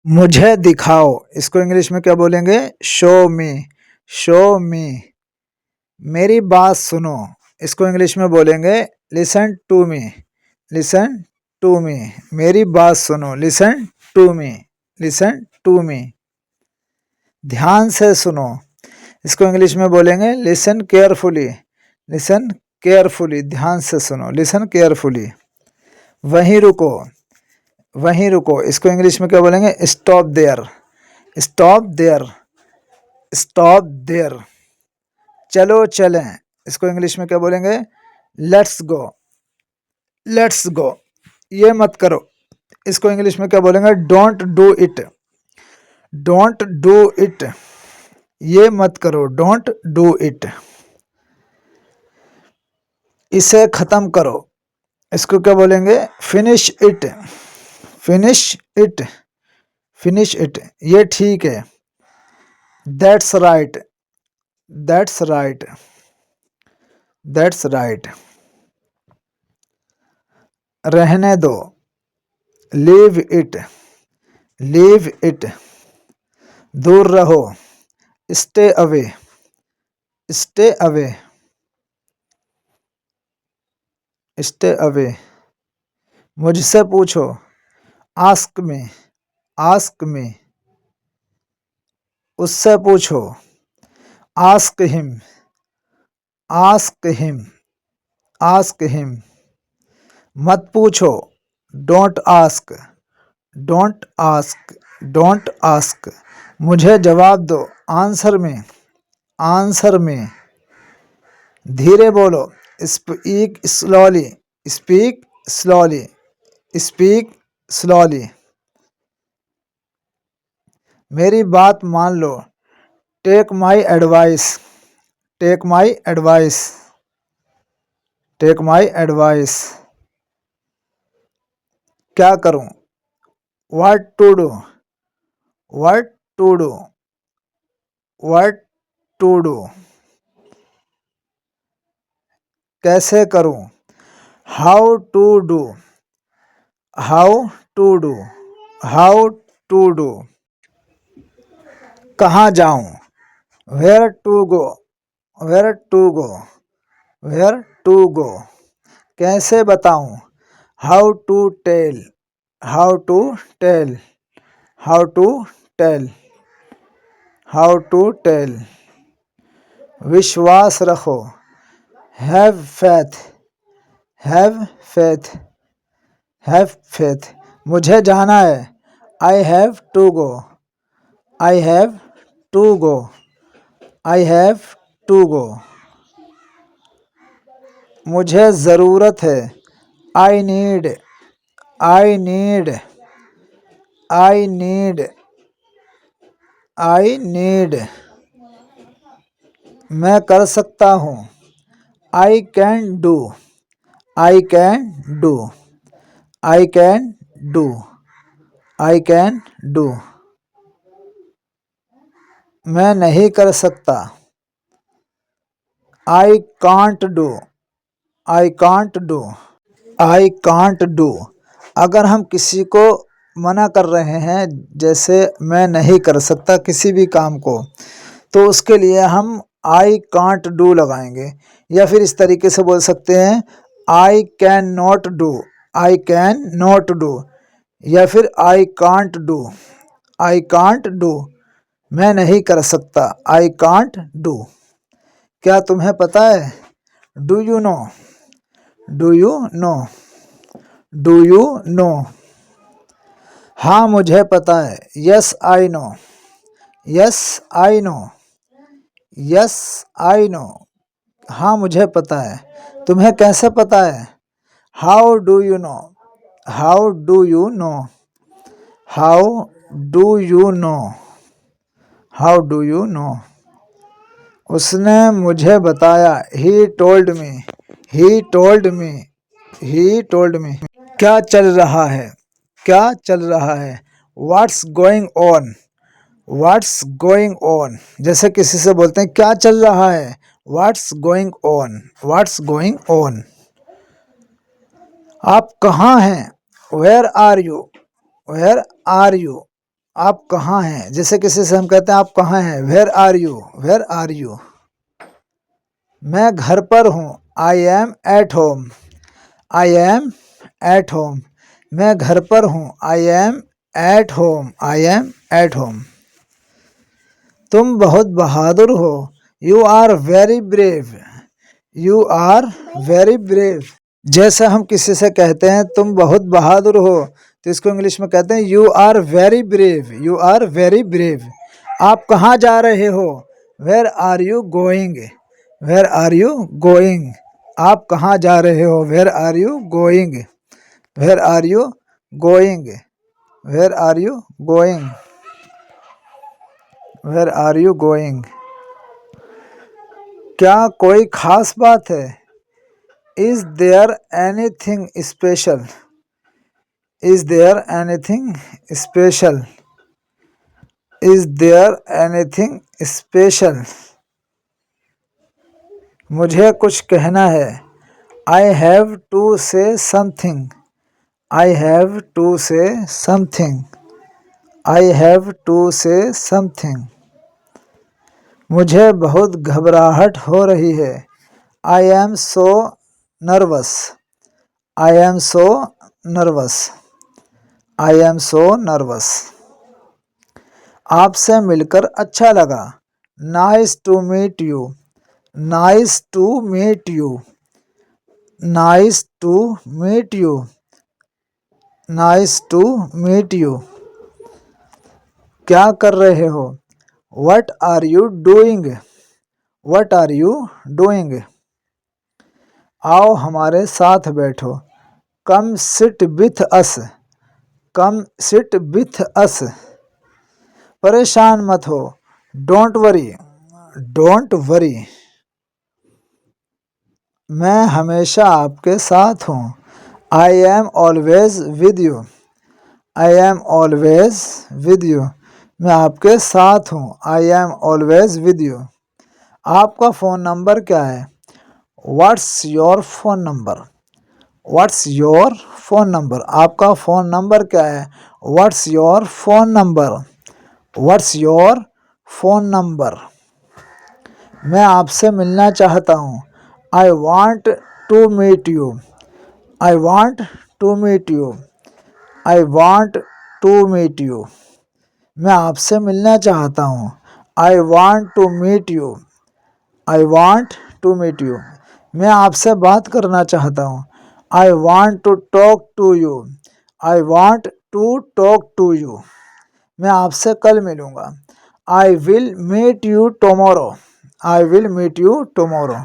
मुझे दिखाओ, इसको इंग्लिश में क्या बोलेंगे? Show me, show me. मेरी बात सुनो, इसको इंग्लिश में बोलेंगे listen to me, listen to me. मेरी बात सुनो, listen to me, listen to me. ध्यान से सुनो, इसको इंग्लिश में बोलेंगे लिसन केयरफुली, लिसन केयरफुली। ध्यान से सुनो, लिसन केयरफुली। वहीं रुको, वहीं रुको, इसको इंग्लिश में क्या बोलेंगे? Stop there, stop there, stop there. चलो चलें, इसको इंग्लिश में क्या बोलेंगे? Let's go, let's go. ये मत करो, इसको इंग्लिश में क्या बोलेंगे? Don't do it, don't do it. ये मत करो, डोंट डू इट। इसे खत्म करो, इसको क्या बोलेंगे? Finish it, finish it, finish it. ये ठीक है, that's right, that's right, that's right. रहने दो, लीव इट, लीव इट। दूर रहो, stay away, stay away, stay away. मुझसे पूछो, आस्क मी, आस्क मी। उससे पूछो, ask him, ask him, ask him. मत पूछो, don't ask, don't ask, don't ask. मुझे जवाब दो, आंसर में, आंसर में। धीरे बोलो, speak slowly, speak slowly, speak slowly. मेरी बात मान लो, take my advice, take my advice, take my advice. क्या करूं? What to do, what to do, what to do. कैसे करूं? How to do, how to do, how to do. कहाँ जाऊं? Where to go, where to go, where to go. कैसे बताऊं? How to tell, how to tell, how to tell, how to tell. विश्वास रखो, have faith, have faith, have faith. मुझे जाना है, I have to go, I have to go, I have to go. मुझे ज़रूरत है, I need, I need, I need, I need. मैं कर सकता हूँ, I can do, I can do, I can do, I can do. मैं नहीं कर सकता, I can't do, I can't do, I can't do. अगर हम किसी को मना कर रहे हैं, जैसे मैं नहीं कर सकता किसी भी काम को, तो उसके लिए हम आई कांट डू लगाएंगे। या फिर इस तरीके से बोल सकते हैं, I can not do, I can not do. या फिर आई can't do, I can't do. मैं नहीं कर सकता, आई कांट डू। क्या तुम्हें पता है? Do you know, do you know, do you know. हाँ मुझे पता है, yes I know, yes I know, yes I know. हाँ मुझे पता है। तुम्हें कैसे पता है? How do you know, how do you know, how do you know, how do you know. उसने मुझे बताया, he told me, he told me, he told me. क्या चल रहा है, क्या चल रहा है? What's going on, what's going on. जैसे किसी से बोलते हैं क्या चल रहा है, what's going on, what's going on. आप कहाँ हैं? Where are you, where are you, आप कहाँ हैं, जैसे किसी से हम कहते हैं आप कहाँ हैं, where are you, where are you. मैं घर पर हूँ, I am at home, I am at home. मैं घर पर हूँ, I am at home, I am at home. तुम बहुत बहादुर हो, you are very brave, you are very brave. जैसे हम किसी से कहते हैं तुम बहुत बहादुर हो, तो इसको इंग्लिश में कहते हैं you are very brave, you are very brave. आप कहाँ जा रहे हो, where are you going, where are you going. आप कहाँ जा रहे हो, where are you going, where are you going, where are you going, where are you going. क्या कोई खास बात है, is there anything special, is there anything special, is there anything special. मुझे कुछ कहना है, I have to say something, I have to say something, I have to say something. मुझे बहुत घबराहट हो रही है, I am so nervous, I am so nervous, I am so nervous. आपसे मिलकर अच्छा लगा, nice to meet you, nice to meet you, nice to meet you, nice to meet you. क्या कर रहे हो, what are you doing, what are you doing. आओ हमारे साथ बैठो, come sit with us, come sit with अस। परेशान मत हो, डोंट वरी, डोंट वरी। मैं हमेशा आपके साथ हूँ, I am always with you, I am always with you. मैं आपके साथ हूँ, I am always with you. आपका फ़ोन नंबर क्या है, what's your phone number, what's your phone number. आपका फ़ोन नंबर क्या है, what's your phone number, what's your phone number. मैं आपसे मिलना चाहता हूँ, I want to meet you, I want to meet you, I want to meet you. मैं आपसे मिलना चाहता हूँ, I want to meet you, I want to meet you. मैं आपसे बात करना चाहता हूँ, I want to talk to you, I want to talk to you. मैं आपसे कल मिलूँगा, I will meet you tomorrow, I will meet you tomorrow.